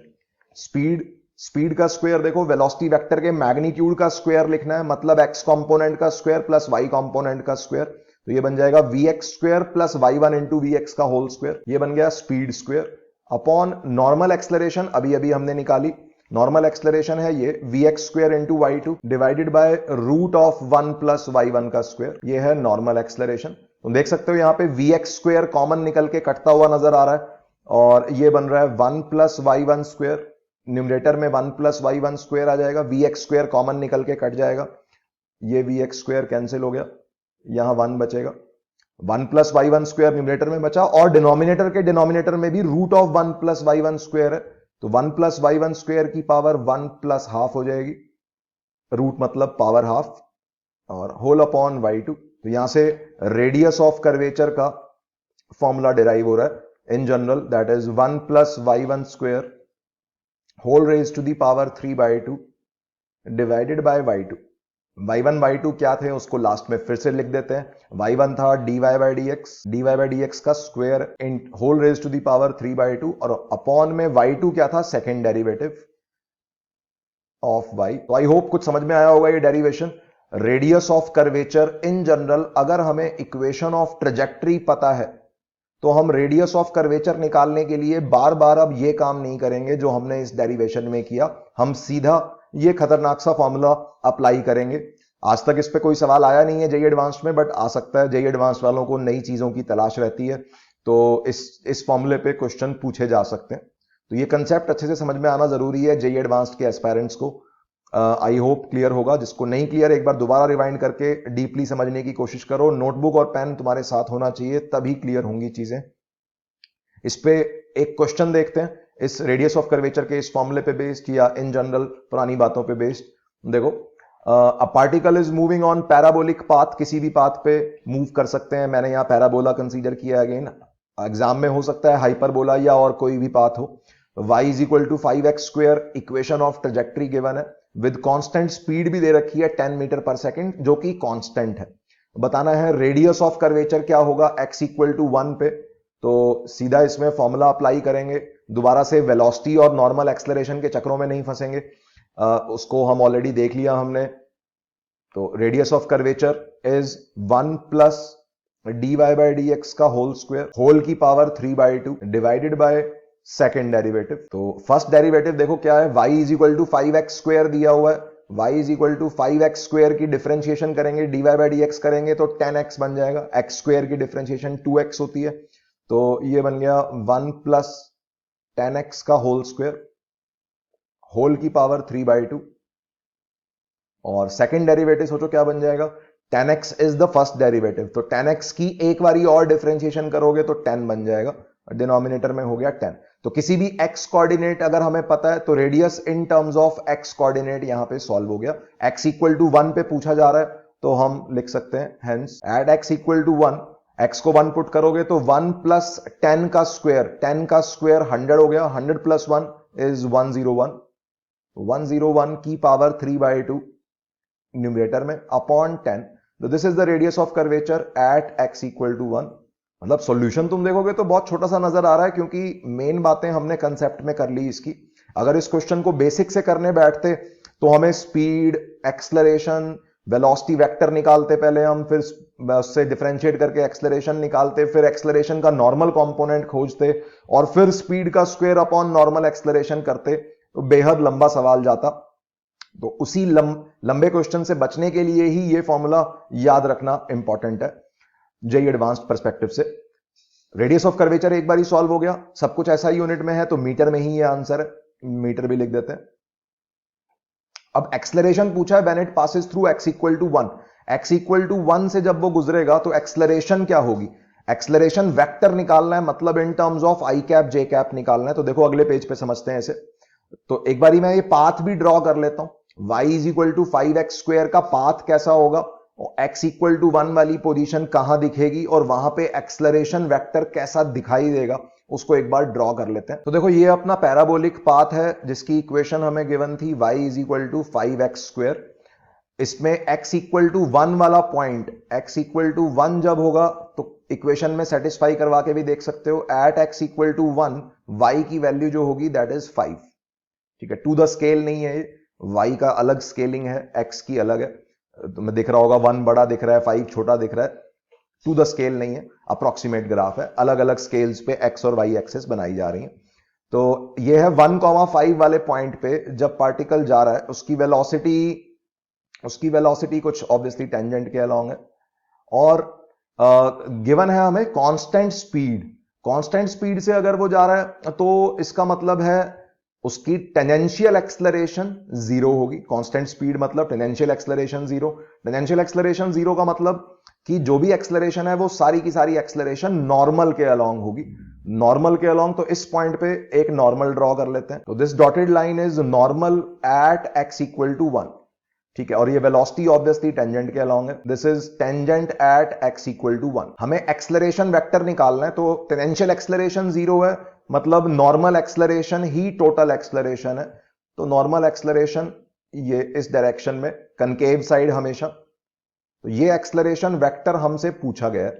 Speed का स्क्वायर देखो, वेलोसिटी वेक्टर के मैग्नीट्यूड का स्क्वायर लिखना है, मतलब x कंपोनेंट का स्क्वायर प्लस y कंपोनेंट का स्क्वायर। तो ये बन जाएगा Vx square plus y1 into Vx का होल स्क्वायर। ये बन गया speed square upon normal acceleration, अभी अभी हमने निकाली। नॉर्मल एक्सलरेशन है ये Vx square into y two divided by root of one plus y one का स्क्वायर। ये है नॉर्मल एक्सलरेशन। तुम देख सकते हो यहां पे Vx स्क्वायर कॉमन निकल के कटता हुआ नजर आ रहा है और ये बन रहा है one plus y one square. Numerator में one plus y one square आ जाएगा, Vx स्क्वायर कॉमन निकल के कट जाएगा, ये Vx स्क्वायर कैंसिल हो गया, यहां 1 बचेगा, 1 plus y one square numerator में बचा, और डिनोमिनेटर के डिनोमिनेटर में भी root of 1 plus y one square है, तो 1 प्लस वाई वन स्क्वायर की पावर 1 प्लस हाफ हो जाएगी, रूट मतलब पावर हाफ, और होल अपॉन वाई टू। तो यहां से रेडियस ऑफ कर्वेचर का फॉर्मूला डिराइव हो रहा है in general, that is 1 plus y one square whole raise to the power 3 by 2 divided by y two. Y one y two क्या थे उसको लास्ट में फिर से लिख देते हैं। वाई वन था d y by d x का square in whole raise to the power 3 by 2, और अपॉन में वाई टू क्या था, सेकेंड डेरिवेटिव ऑफ वाई। तो आई होप कुछ समझ में आया होगा ये derivation. Radius of curvature in general, अगर हमें इक्वेशन ऑफ ट्रेजेक्टरी पता है तो हम रेडियस ऑफ कर्वेचर निकालने के लिए बार बार अब ये काम नहीं करेंगे जो हमने इस डेरिवेशन में किया, हम सीधा ये खतरनाक सा फॉर्मूला अप्लाई करेंगे। आज तक इस पे कोई सवाल आया नहीं है जेई एडवांस्ड में, बट आ सकता है। जेई एडवांस्ड वालों को नई चीजों की तलाश रहती है, तो इस फॉर्मूले पे क्वेश्चन पूछे जा सकते हैं। तो ये कंसेप्ट अच्छे से समझ में आना जरूरी है जेई एडवांस्ड के एस्पायरेंट्स को। आई होप क्लियर होगा। जिसको नहीं क्लियर, एक बार दोबारा रिवाइंड करके डीपली समझने की कोशिश करो। नोटबुक और पेन तुम्हारे साथ होना चाहिए, तभी क्लियर होंगी चीजें। इस पे एक क्वेश्चन देखते हैं, इस रेडियस ऑफ कर्वेचर के इस फॉर्मूले पे बेस्ड या इन जनरल पुरानी बातों पे बेस्ड। देखो, a particle is moving on parabolic path, किसी भी पाथ पे मूव कर सकते हैं। मैंने यहां पैराबोला कंसीडर किया है। अगेन एग्जाम में हो सकता है हाइपरबोला या और कोई भी पाथ हो। y is equal to 5x square, equation of trajectory given है, विद कांस्टेंट स्पीड भी दे रखी है 10 मीटर पर सेकंड, जो कि कांस्टेंट है। बताना है रेडियस ऑफ कर्वेचर क्या होगा x इक्वल टू 1 पे। तो सीधा इसमें फॉर्मूला अप्लाई करेंगे। दोबारा से वेलोसिटी और नॉर्मल एक्सेलरेशन के चक्रों में नहीं फंसेंगे, उसको हम ऑलरेडी देख लिया हमने। तो radius of curvature is 1 plus d y by d x का होल स्क्वायर, होल की power 3 by 2 divided by second derivative. तो फर्स्ट डेरिवेटिव देखो क्या है, y is equal to 5x square दिया हुआ है, y is equal to 5x square की डिफरेंशिएशन करेंगे, dy बाई डी एक्स करेंगे तो 10x बन जाएगा। x स्क्वायर की डिफरेंशिएशन 2x होती है, तो ये बन गया 1 प्लस 10x का होल स्क्वायर, होल की पावर 3 बाई 2। और सेकेंड डेरिवेटिव सोचो क्या बन जाएगा, 10x is the first derivative, तो 10x की एक बारी और डिफरेंशिएशन करोगे तो 10 बन जाएगा, डिनोमिनेटर में हो गया 10। तो किसी भी x कोऑर्डिनेट अगर हमें पता है तो radius in terms of x coordinate यहां पे सॉल्व हो गया। x इक्वल टू 1 पे पूछा जा रहा है तो हम लिख सकते हैं hence at x equal to 1, x को 1 पुट करोगे तो 1 प्लस 10 का स्क्वायर, 10 का स्क्वायर 100 हो गया, 100 प्लस 1 इज 101, 101 की पावर 3 बाई 2 न्यूमरेटर में अपॉन 10। तो this is the radius of curvature at x equal to 1। मतलब सॉल्यूशन तुम देखोगे तो बहुत छोटा सा नजर आ रहा है, क्योंकि मेन बातें हमने कंसेप्ट में कर ली इसकी। अगर इस क्वेश्चन को बेसिक से करने बैठते तो हमें स्पीड, एक्सलरेशन, वेलोसिटी वेक्टर निकालते पहले हम, फिर उससे डिफरेंशिएट करके एक्सलरेशन निकालते, फिर एक्सलरेशन का नॉर्मल कंपोनेंट खोजते, और फिर स्पीड का स्क्वायर अपॉन नॉर्मल एक्सलरेशन करते, तो बेहद लंबा सवाल जाता। तो उसी लंबे क्वेश्चन से बचने के लिए ही ये फॉर्मूला याद रखना इंपॉर्टेंट है जेई एडवांस्ड पर्सपेक्टिव से। रेडियस ऑफ कर्वेचर एक बार ही सॉल्व हो गया, सब कुछ ऐसा ही यूनिट में है तो मीटर में ही ये आंसर है, मीटर भी लिख देते हैं। अब एक्सलरेशन पूछा है, when it passes through x equal to 1, x equal to 1 से जब वो गुजरेगा तो एक्सलरेशन क्या होगी, एक्सलरेशन वेक्टर निकालना है, मतलब इन terms of i cap j cap निकालना है। तो देखो अगले पेज पे समझते हैं इसे। तो एक बारी मैं ये पाथ भी ड्रॉ कर लेता हूं। y is equal to 5x square का पाथ कैसा होगा, x इक्वल टू 1 वाली पोजीशन कहां दिखेगी, और वहां पे एक्सलरेशन वेक्टर कैसा दिखाई देगा, उसको एक बार ड्रॉ कर लेते हैं। तो देखो ये अपना पैराबोलिक पाथ है जिसकी इक्वेशन हमें गिवन थी, y is equal to 5x square. इसमें x इक्वल टू 1 वाला पॉइंट, x इक्वल टू 1 जब होगा तो इक्वेशन में सेटिस्फाई करवा के भी देख सकते हो, at x equal to 1 y की वैल्यू जो होगी दैट इज 5। ठीक है, टू द स्केल नहीं है, y का अलग स्केलिंग है, x की अलग है। तुम्हें दिख रहा होगा 1 बड़ा दिख रहा है, 5 छोटा दिख रहा है, टू द स्केल नहीं है, अप्रोक्सीमेट ग्राफ है, अलग अलग स्केल्स पे x और y एक्सेस बनाई जा रही है। तो ये है 1,5 वाले पॉइंट पे जब पार्टिकल जा रहा है, उसकी वेलोसिटी कुछ ऑब्वियसली टेंजेंट के अलोंग है, और गिवन है हमें कांस्टेंट स्पीड। कांस्टेंट स्पीड से अगर वो जा रहा है तो इसका मतलब है उसकी टेंजेंशियल एक्सलरेशन 0 होगी। कांस्टेंट स्पीड मतलब टेंजेंशियल एक्सलरेशन 0। टेंजेंशियल एक्सलरेशन 0 का मतलब कि जो भी एक्सलरेशन है वो सारी की सारी एक्सलरेशन नॉर्मल के अलोंग होगी। नॉर्मल के अलोंग, तो इस पॉइंट पे एक नॉर्मल ड्रॉ कर लेते हैं। तो this dotted line is normal at x equal to 1, ठीक है। और ये वेलोसिटी ऑब्वियसली टेंजेंट के अलोंग है। This is tangent at x equal to 1। हमें एक्सलरेशन वेक्टर निकालना है, तो टेंजेंशियल एक्सलरेशन 0 है, मतलब नॉर्मल एक्सलरेशन ही टोटल एक्सलरेशन है। तो नॉर्मल एक्सलरेशन ये इस डायरेक्शन में, कनकेव साइड हमेशा। तो ये एक्सलरेशन वेक्टर हमसे पूछा गया है,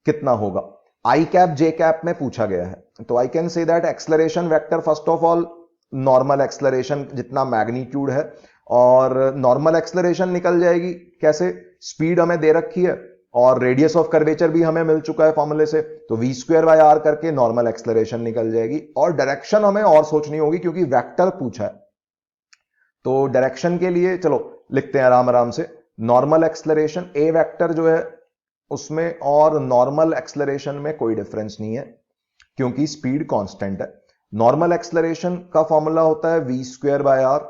कितना होगा, आई कैप जे कैप में पूछा गया है। तो I can say that acceleration vector first of all normal acceleration जितना मैग्नीट्यूड है, और नॉर्मल एक्सलरेशन निकल जाएगी कैसे, स्पीड हमें दे रखी है और रेडियस ऑफ कर्वेचर भी हमें मिल चुका है फॉर्मूले से, तो v स्क्वायर बाय आर करके नॉर्मल एक्सलरेशन निकल जाएगी। और डायरेक्शन हमें और सोचनी होगी क्योंकि वेक्टर पूछा है। तो डायरेक्शन के लिए चलो लिखते हैं आराम आराम से, नॉर्मल एक्सलरेशन ए वेक्टर जो है उसमें और नॉर्मल एक्सलरेशन में कोई डिफरेंस नहीं है क्योंकि स्पीड कांस्टेंट है। नॉर्मल एक्सलरेशन का फॉर्मूला होता है v स्क्वायर बाय आर।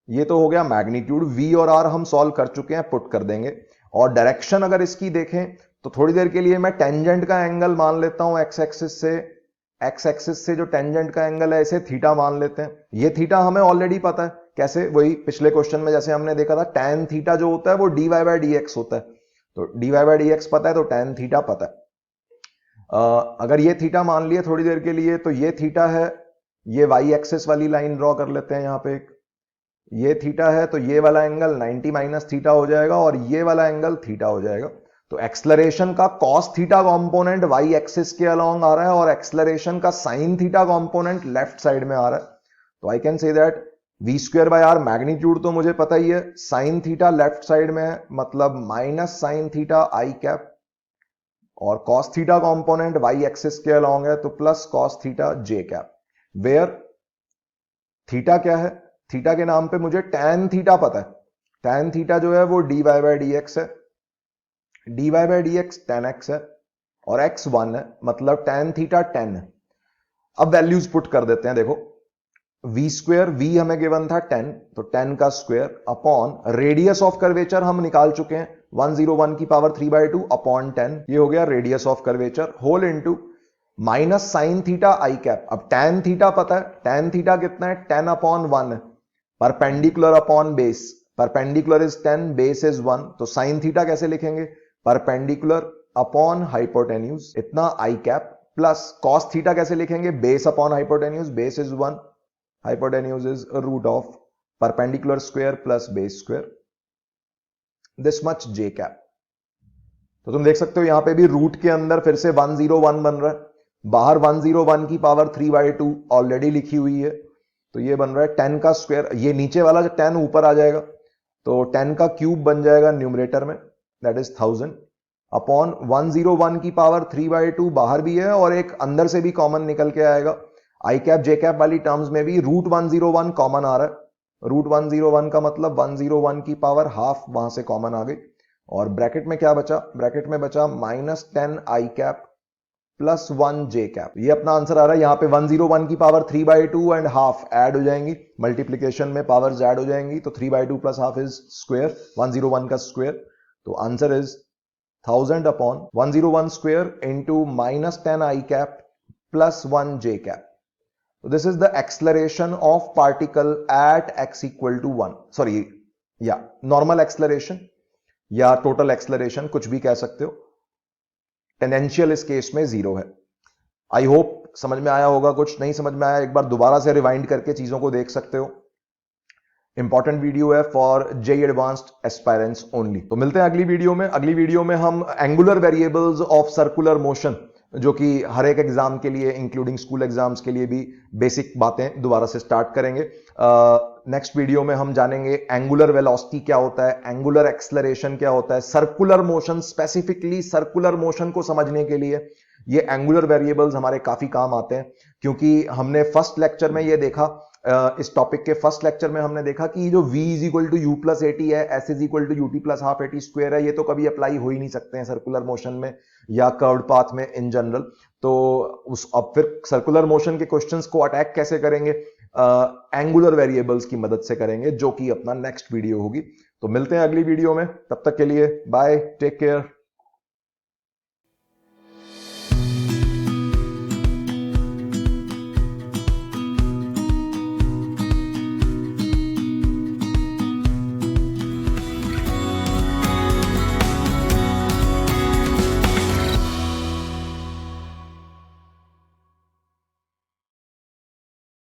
ये तो हो गया मैग्नीट्यूड, v और r हम सॉल्व कर चुके हैं, पुट कर देंगे। और डायरेक्शन अगर इसकी देखें तो थोड़ी देर के लिए मैं टेंजेंट का एंगल मान लेता हूं एक्स एक्सिस से जो टेंजेंट का एंगल है इसे थीटा मान लेते हैं। ये थीटा हमें ऑलरेडी पता है, कैसे, वही पिछले क्वेश्चन में जैसे हमने देखा था, tan थीटा जो होता है वो dy बाय dx होता है। तो dy बाय dx पता है तो tan थीटा पता है। अगर ये थीटा मान लिए थोड़ी देर के लिए, तो ये थीटा है, ये y एक्सिस वाली लाइन ड्रॉ कर लेते हैं यहां पे एक, ये थीटा है, तो ये वाला एंगल 90 माइनस थीटा हो जाएगा और ये वाला एंगल थीटा हो जाएगा। तो एक्सलरेशन का cos theta component y axis के अलोंग आ रहा है और एक्सलरेशन का sin theta component left side में आ रहा है। तो I can say that v square by r magnitude तो मुझे पता ही है, sin थीटा लेफ्ट साइड में है मतलब minus sin theta i cap, और cos theta component y axis के अलोंग है तो plus cos theta j cap. Where theta क्या है, थीटा के नाम पे मुझे tan थीटा पता है, tan थीटा जो है वो dy बाय dx है, dy by dx tan x है और x 1 है मतलब tan थीटा 10 है। अब वैल्यूज पुट कर देते हैं, देखो v स्क्वायर, v हमें गिवन था 10, तो 10 का square upon radius of curvature हम निकाल चुके हैं 101 की पावर 3/2 अपॉन 10, ये हो गया radius of curvature, whole into minus sine theta i cap. अब tan थीटा पता है, tan थीटा कितना है, 10 अपॉन 1 है, perpendicular upon base, perpendicular is 10, base is 1, तो साइन थीटा कैसे लिखेंगे, परपेंडिकुलर अपॉन हाइपोटेन्यूज, इतना i cap, plus cos theta कैसे लिखेंगे, base upon hypotenuse, base is 1, hypotenuse is root of perpendicular square plus base square, this much j cap. तो तुम देख सकते हो यहां पे भी रूट के अंदर फिर से 101 बन रहा है, बाहर 101 की पावर 3/2 ऑलरेडी लिखी हुई है, तो ये बन रहा है 10 का स्क्वायर, ये नीचे वाला 10 ऊपर आ जाएगा तो 10 का क्यूब बन जाएगा न्यूमरेटर में, दैट इज 1000 अपॉन 101 की पावर 3/2 बाहर भी है और एक अंदर से भी कॉमन निकल के आएगा। आई कैप जे कैप वाली टर्म्स में भी रूट 101 कॉमन आ रहा है, रूट 101 का मतलब 101 की पावर हाफ वहां से कॉमन आ गई, और ब्रैकेट में क्या बचा, ब्रैकेट में बचा माइनस 10 आई कैप प्लस 1 जे कैप। ये अपना आंसर आ रहा है। यहां पे 101 की पावर 3/2 एंड हाफ ऐड हो जाएंगी, मल्टीप्लीकेशन में पावर्स ऐड हो जाएंगी, तो 3/2 प्लस हाफ इज स्क्वायर, 101 का स्क्वायर, तो answer is 1000 upon 101 square into minus 10 I cap plus 1 J cap. So this is the acceleration of particle at x equal to 1, sorry, या नॉर्मल एक्सलरेशन या टोटल एक्सलरेशन कुछ भी कह सकते हो। टेंजेंशियल इस केस में 0 है। आई होप समझ में आया होगा, कुछ नहीं समझ में आया एक बार दोबारा से रिवाइंड करके चीजों को देख सकते हो। इंपॉर्टेंट वीडियो है for JEE advanced aspirants only. तो मिलते हैं अगली वीडियो में। अगली वीडियो में हम angular variables of circular motion, जो कि हर एक एग्जाम के लिए इंक्लूडिंग स्कूल एग्जाम्स के लिए भी बेसिक बातें दोबारा से स्टार्ट करेंगे। नेक्स्ट वीडियो में हम जानेंगे एंगुलर वेलोसिटी क्या होता है, एंगुलर एक्सलरेशन क्या होता है, circular motion, specifically circular motion को समझने के लिए ये एंगुलर वेरिएबल्स हमारे काफी काम आते हैं, क्योंकि हमने फर्स्ट लेक्चर में ये देखा, इस टॉपिक के फर्स्ट लेक्चर में हमने देखा कि जो v is equal to u plus a t है, s is equal to u t plus half a t square है, ये तो कभी अप्लाई हो ही नहीं सकते हैं सर्कुलर मोशन में या कर्व्ड पाथ में इन जनरल। तो अब फिर सर्कुलर मोशन के क्वेश्चंस को अटैक कैसे करेंगे, एंगुलर वेरिएबल्स की मदद से करेंगे, जो कि अपना नेक्स्ट वीडियो होगी। तो मिलते हैं अगली वीडियो में, तब तक के लिए बाय, टेक केयर।